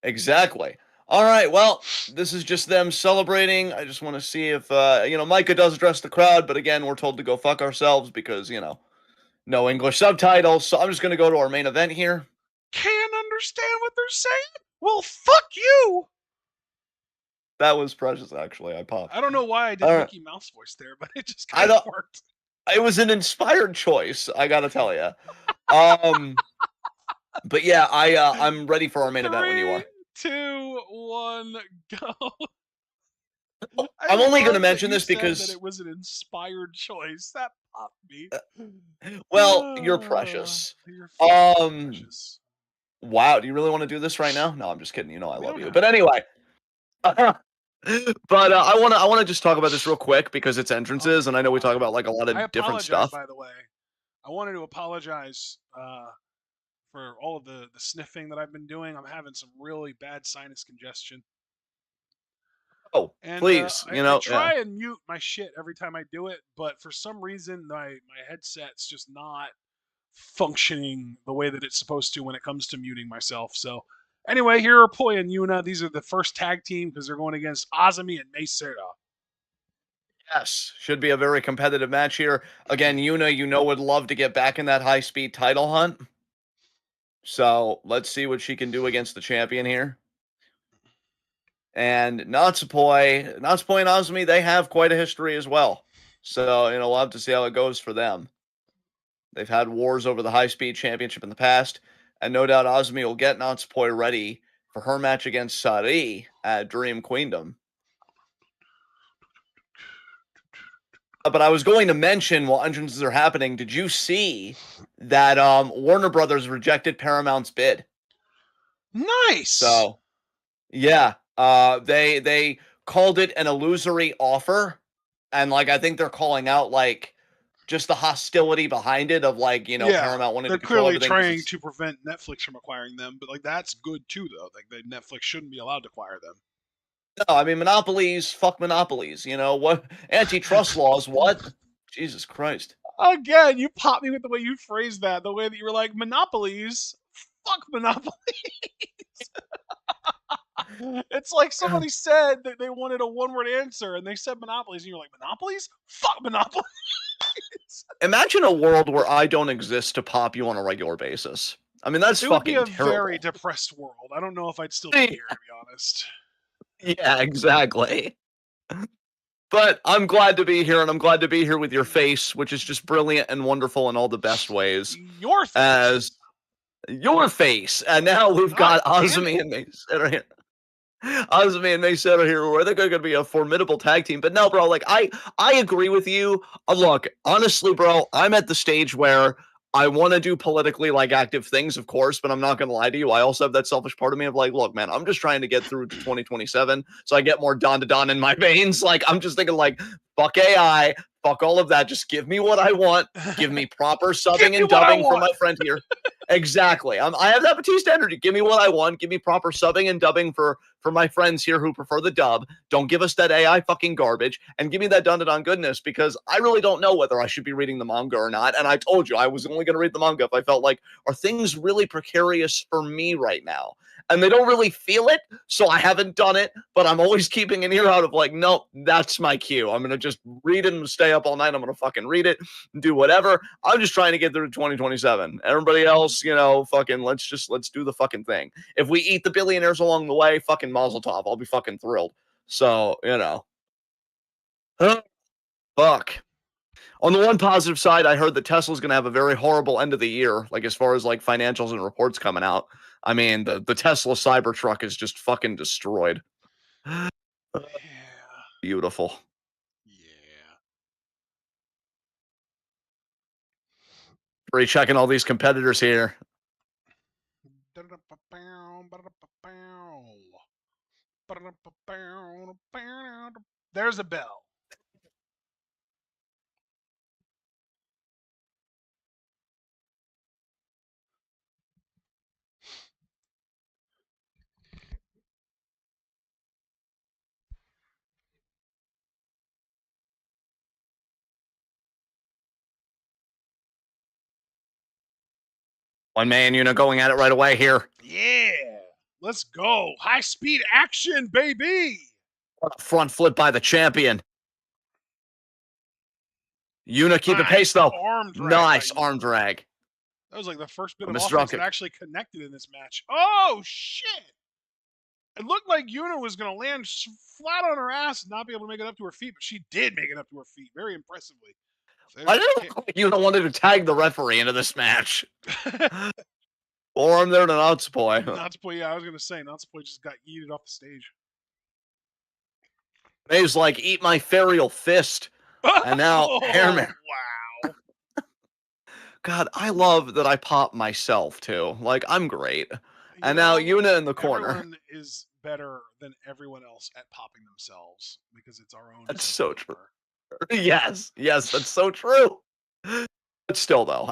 Exactly. All right. Well, this is just them celebrating. I just want to see if Micah does address the crowd, but again, we're told to go fuck ourselves because no English subtitles. So I'm just gonna go to our main event here. Can't understand what they're saying? Well, fuck you. That was precious, actually. I popped. I don't know why I did All right. Mickey Mouse voice there, but it just I kind of don't. worked. It was an inspired choice. I gotta tell you. But yeah, I'm ready for our main event when you 3, are. 2, 1, go. I I'm only gonna love that mention you this said that because, it was an inspired choice. That popped me. well, you're precious. You're fucking Um, precious. wow. Do you really want to do this right now? No, I'm just kidding. You know I We love don't you. have But to. anyway. But I wanna just talk about this real quick because it's Oh my entrances, and I know we god. talk about like a lot I of different apologize, stuff. by the way. I wanted to apologize for all of the sniffing that I've been doing. I'm having some really bad sinus congestion. Oh, And please, I yeah. try and mute my shit every time I do it, but for some reason my headset's just not functioning the way that it's supposed to when it comes to muting myself. So anyway, here are Poi and Yuna. These are the first tag team because they're going against Azumi and Meisera. Yes, should be a very competitive match here. Again, Yuna, would love to get back in that high speed title hunt. So let's see what she can do against the champion here. And Natsupoi and Azumi, they have quite a history as well. So, we'll have to see how it goes for them. They've had wars over the high speed championship in the past, and no doubt Azumi will get Natsupoi ready for her match against Sari at Dream Queendom. But I was going to mention while entrances are happening, did you see that Warner Brothers rejected Paramount's bid? Nice. So yeah, they called it an illusory offer, and like I think they're calling out like just the hostility behind it of like Yeah, Paramount wanting they're to control clearly everything because trying it's to prevent Netflix from acquiring them, but like that's good too, though. Like Netflix shouldn't be allowed to acquire them. no, I mean monopolies, fuck monopolies. What antitrust laws? What? Jesus Christ. Again, you popped me with the way you phrased that, the way that you were like monopolies. Fuck monopoly. It's like somebody said that they wanted a one-word answer, and they said monopolies, and you're like, monopolies? Fuck monopolies. Imagine a world where I don't exist to pop you on a regular basis. I mean, that's It would be fucking a very terrible. depressed world. I don't know if I'd still be here, to be honest. Yeah, exactly. But I'm glad to be here, and I'm glad to be here with your face, which is just brilliant and wonderful in all the best ways. Your As face. your face, and now we've God got damn it. Azumi and Mace that are here. Azumi and Mace that are here. Where they're going to be a formidable tag team. But no, bro, like I agree with you. Look, honestly, bro, I'm at the stage where I want to do politically like active things, of course, but I'm not going to lie to you. I also have that selfish part of me of like, look, man, I'm just trying to get through to 2027 so I get more Don to Don in my veins. Like, I'm just thinking, like, fuck AI, fuck all of that. Just give me what I want. Give me proper Give subbing me and what I dubbing from want. my friend here. Exactly. I have that Batista energy. Give me what I want. Give me proper subbing and dubbing for my friends here who prefer the dub. Don't give us that AI fucking garbage, and give me that dun dun goodness, because I really don't know whether I should be reading the manga or not. And I told you I was only going to read the manga if I felt like, are things really precarious for me right now? And they don't really feel it, so I haven't done it. But I'm always keeping an ear out of like, no, that's my cue. I'm gonna just read it and stay up all night. I'm gonna fucking read it, and do whatever. I'm just trying to get through to 2027. Everybody else, fucking let's do the fucking thing. If we eat the billionaires along the way, fucking mazel tov. I'll be fucking thrilled. So, fuck. On the one positive side, I heard that Tesla's going to have a very horrible end of the year, like as far as like financials and reports coming out. I mean, the Tesla Cybertruck is just fucking destroyed. Yeah. Beautiful. Yeah. Rechecking all these competitors here. There's a bell. One man unit going at it right away here. Yeah. Let's go. High speed action, baby. Front flip by the champion. Yuna keeping pace Nice though. arm drag by Nice arm Yuna. drag. That was like the first bit of Mr. offense that Dropkick. actually connected in this match. Oh, shit. It looked like Yuna was going to land flat on her ass and not be able to make it up to her feet, but she did make it up to her feet very impressively. So I didn't look like Yuna wanted to tag the referee into this match. Forearm there to Natsupoi. Natsupoi, yeah, I was going to say, Natsupoi just got yeeted off the stage. He's like, eat my ferial fist. And now, Oh, Hairman. wow. God, I love that I pop myself too. Like, I'm great. You And now know, Yuna in the corner. everyone is better than everyone else at popping themselves because it's our own That's sense so of true. humor. Yes, that's so true. But still, though,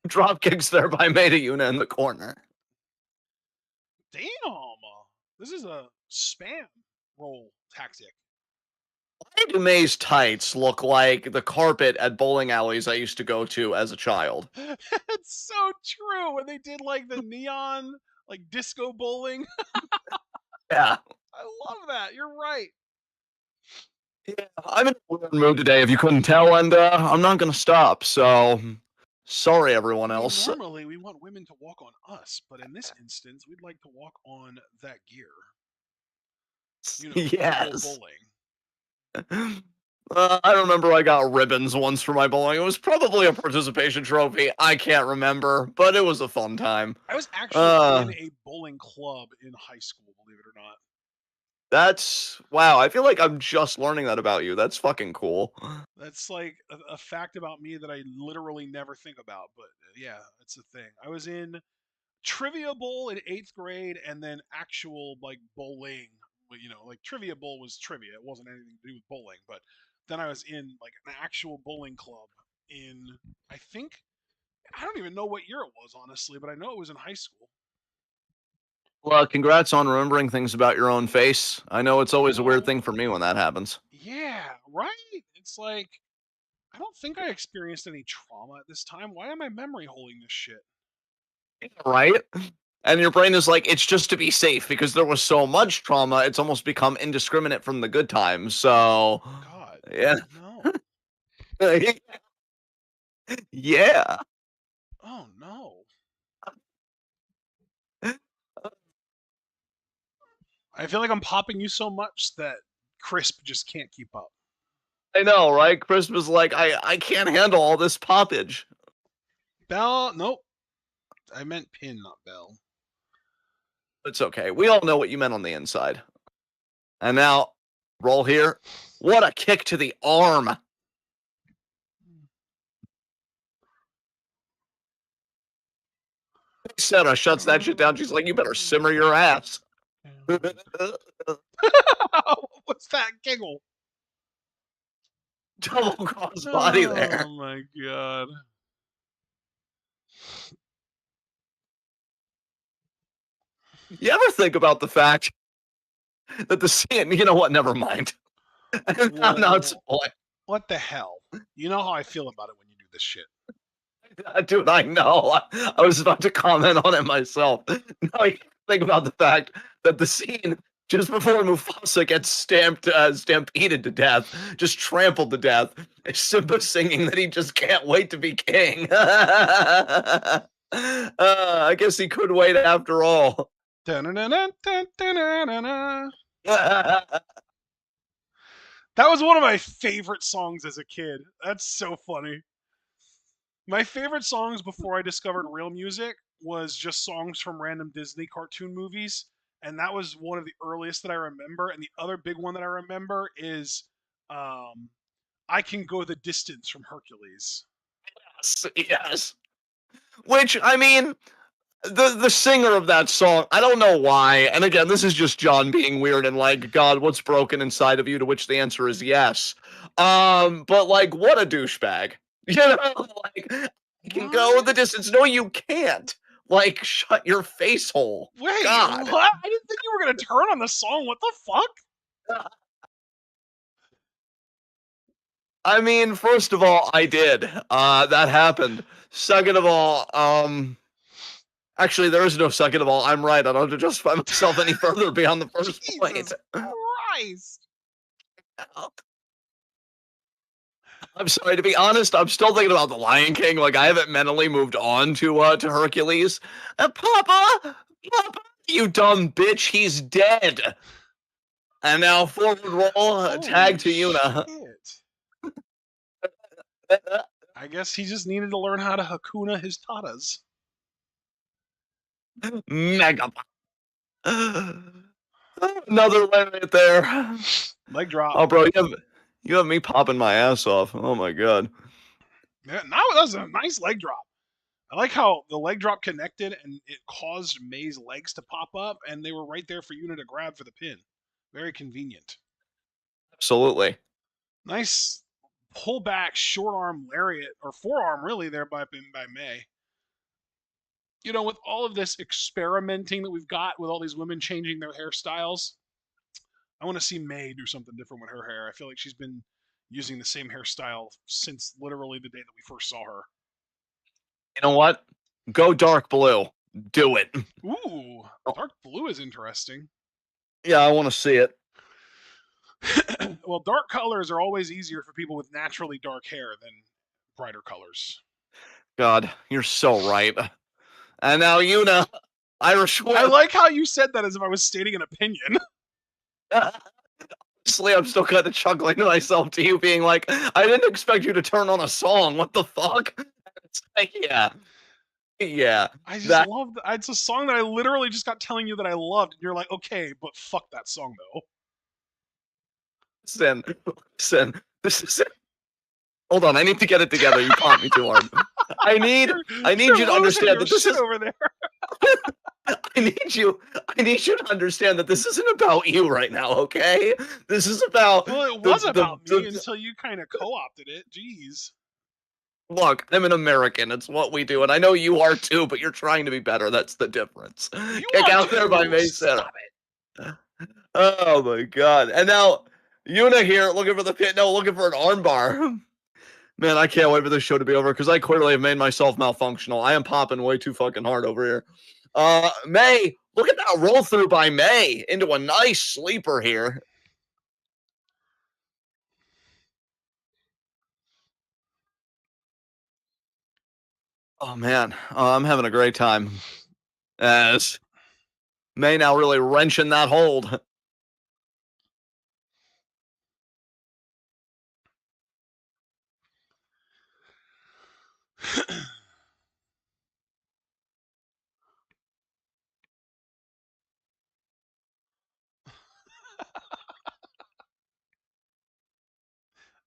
drop kicks there by Maida Yuna in the corner. Damn. This is a spam roll tactic. Why do May's tights look like the carpet at bowling alleys I used to go to as a child? It's so true. When they did like the neon, like disco bowling. Yeah. I love that. You're right. Yeah, I'm in a weird mood today, if you couldn't tell, and I'm not gonna stop. So, sorry, everyone I mean, else. normally we want women to walk on us, but in this instance, we'd like to walk on that gear. You know, to go Yes. bowling. I remember I got ribbons once for my bowling. It was probably a participation trophy. I can't remember, but it was a fun time. I was actually in Uh, a bowling club in high school, believe it or not. that's wow. I feel like I'm just learning that about you. That's fucking cool. That's like a fact about me that I literally never think about, but yeah, it's a thing. I was in trivia bowl in 8th grade and then actual like bowling. Like trivia bowl was trivia. It wasn't anything to do with bowling, but then I was in like an actual bowling club in, I think, I don't even know what year it was, honestly, but I know it was in high school. Well, congrats on remembering things about your own face. I know it's You always a weird know, thing for me when that happens. yeah, right? It's like, I don't think I experienced any trauma at this time. Why am I memory holding this shit? Right? And your brain is like, it's just to be safe because there was so much trauma, it's almost become indiscriminate from the good times. So, God. yeah. No. Yeah. Oh no. I feel like I'm popping you so much that Crisp just can't keep up. I know, right? Chris was like, I can't handle all this poppage. Bell, nope. I meant pin, not bell. It's okay. We all know what you meant on the inside. And now, roll here. What a kick to the arm. Sarah shuts that shit down. She's like, you better simmer your ass. What's that giggle? Double cross body there. Oh my god. You ever think about the fact that the scene, you know what, never mind. I'm not Whoa. spoiling. What the hell? You know how I feel about it when you do this shit. Dude, I know. I was about to comment on it myself. Now you think about the fact that the scene just before Mufasa gets stampeded to death, just trampled to death, is Simba singing that he just can't wait to be king. I guess he could wait after all. That was one of my favorite songs as a kid. That's so funny. My favorite songs before I discovered real music was just songs from random Disney cartoon movies, and that was one of the earliest that I remember. And the other big one that I remember is um, "I Can Go the Distance" from Hercules. Yes. Which, I mean, the singer of that song, I don't know why. And again, this is just John being weird and like, God, what's broken inside of you? To which the answer is yes. But like, what a douchebag. You know, like, you can go the What? distance. No, you can't. Like, shut your face hole. Wait, God. what? I didn't think you were gonna turn on the song. What the fuck? I mean, first of all, I did. That happened. Second of all, actually, there is no second of all. I'm right. I don't have to justify myself any further beyond the first point. Jesus Christ! I'm sorry, to be honest, I'm still thinking about the Lion King. Like, I haven't mentally moved on to Hercules. Papa, Papa, you dumb bitch, he's dead. And now forward roll, tag Holy to Yuna. shit! I guess he just needed to learn how to Hakuna his tatas. Mega. Another line right there. Leg drop. Oh, bro, you have me popping my ass off. Oh my god. Yeah, that was a nice leg drop. I like how the leg drop connected and it caused May's legs to pop up, and they were right there for Yuna to grab for the pin. Very convenient. Absolutely. Nice pull back short arm lariat or forearm really there by May. You know, with all of this experimenting that we've got with all these women changing their hairstyles, I want to see May do something different with her hair. I feel like she's been using the same hairstyle since literally the day that we first saw her. You know what? Go dark blue. Do it. Ooh, dark blue is interesting. Yeah, I want to see it. Well, dark colors are always easier for people with naturally dark hair than brighter colors. God, you're so right. And now Yuna, Irish I whip. like how you said that as if I was stating an opinion. Honestly, I'm still kind of chuckling to myself to you being like, I didn't expect you to turn on a song. What the fuck? It's like, yeah. Yeah. I just That love that. It's a song that I literally just got telling you that I loved, and you're like, okay, but fuck that song though. listen, this is it. Hold on, I need to get it together. You caught me too hard. I need You're you to losing understand your that this shit is over there. I need you to understand that this isn't about you right now, okay? This is about Well, it the was about me the until you kind of co-opted it. Jeez. look, I'm an American. It's what we do, and I know you are too, but you're trying to be better. That's the difference. You Kick are out there by too. Mason. Stop it. Oh my god. And now Yuna here looking for the pin. No, looking for an armbar. Man, I can't wait for this show to be over because I clearly have made myself malfunctional. I am popping way too fucking hard over here. May, look at that roll through by May into a nice sleeper here. Oh man, I'm having a great time as May now really wrenching that hold.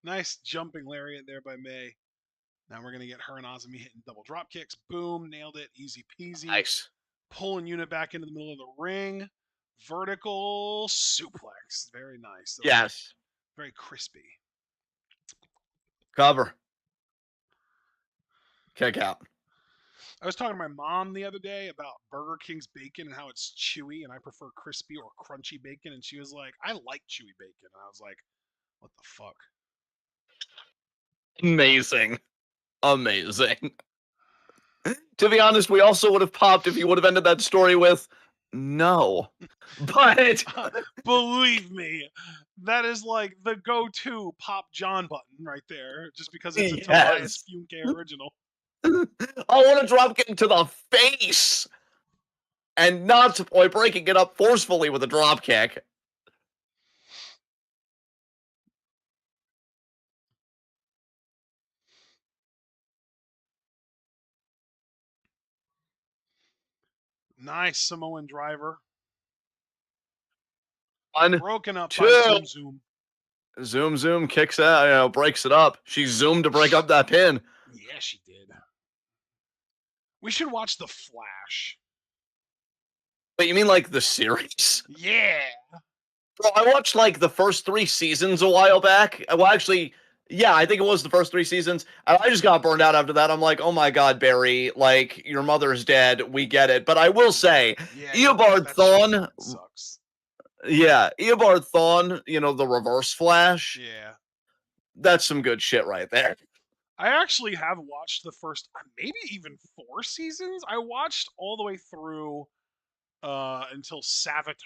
Nice jumping lariat there by May. Now we're going to get her and Azumi hitting double drop kicks. Boom, nailed it. Easy peasy. Nice. Pulling Yuna back into the middle of the ring. Vertical suplex. Very nice. Yes. Very crispy. Cover. Kick out. I was talking to my mom the other day about Burger King's bacon and how it's chewy, and I prefer crispy or crunchy bacon. And she was like, I like chewy bacon. And I was like, what the fuck? Amazing. Amazing. To be honest, we also would have popped if you would have ended that story with no. But believe me, that is like the go-to Pop John button right there, just because it's a Tobias Funke original. I want to drop kick to the face and not breaking it up forcefully with a drop kick. Nice Samoan driver. Broken up by Zoom Zoom. Zoom Zoom kicks out, breaks it up. She zoomed to break up that pin. Yeah, she did. We should watch The Flash. But you mean like the series? Yeah. Bro, I watched like the first 3 seasons a while back. Well, actually, yeah, I think it was the first 3 seasons. And I just got burned out after that. I'm like, oh my god, Barry, like your mother's dead. We get it. But I will say, Eobard Thawne sucks. Yeah, Eobard Thawne, the reverse Flash. Yeah. That's some good shit right there. I actually have watched the first maybe even 4 seasons. I watched all the way through until Savitar,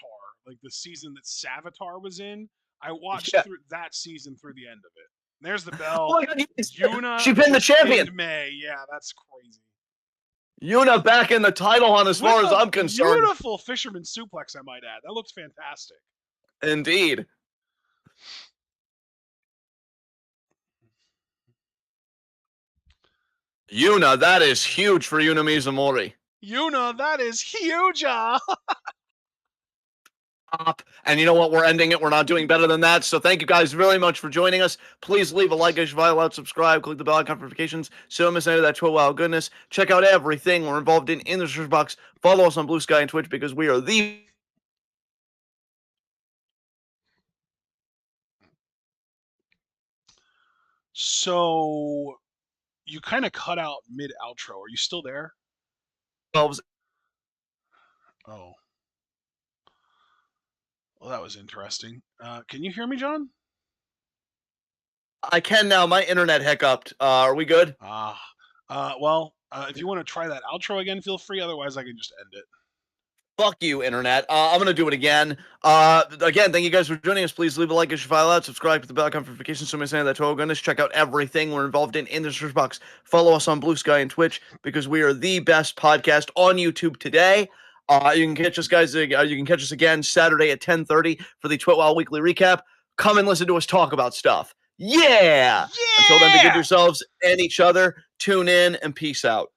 like the season that Savitar was in. I watched through that season through the end of it. There's the bell. Oh my god, Yuna, she pinned the champion. May, yeah, that's crazy. Yuna back in the title hunt as far as I'm concerned. Beautiful fisherman suplex, I might add. That looks fantastic. Indeed. Yuna, that is huge for Yuna Mizumori. Yuna, that is huge. And you know what? We're ending it. We're not doing better than that. So thank you guys very much for joining us. Please leave a like, subscribe, click the bell icon for notifications so you don't miss any of that 12 wow goodness. Check out everything we're involved in the description box. Follow us on Blue Sky and Twitch because we are the... So you kind of cut out mid-outro. Are you still there? Oh. Well, that was interesting. Can you hear me, John? I can now. My internet hiccuped. Are we good? Well, if you want to try that outro again, feel free. Otherwise, I can just end it. Fuck you, internet. I'm going to do it again. Again, thank you guys for joining us. Please leave a like, file out, subscribe to the bell icon for notifications so you miss any of that 12 goodness. Check out everything we're involved in the description box. Follow us on Blue Sky and Twitch because we are the best podcast on YouTube today. You can catch us, guys. You can catch us again Saturday at 10:30 for the Twitwell Weekly Recap. Come and listen to us talk about stuff. Yeah! Until then, be good to yourselves and each other. Tune in and peace out.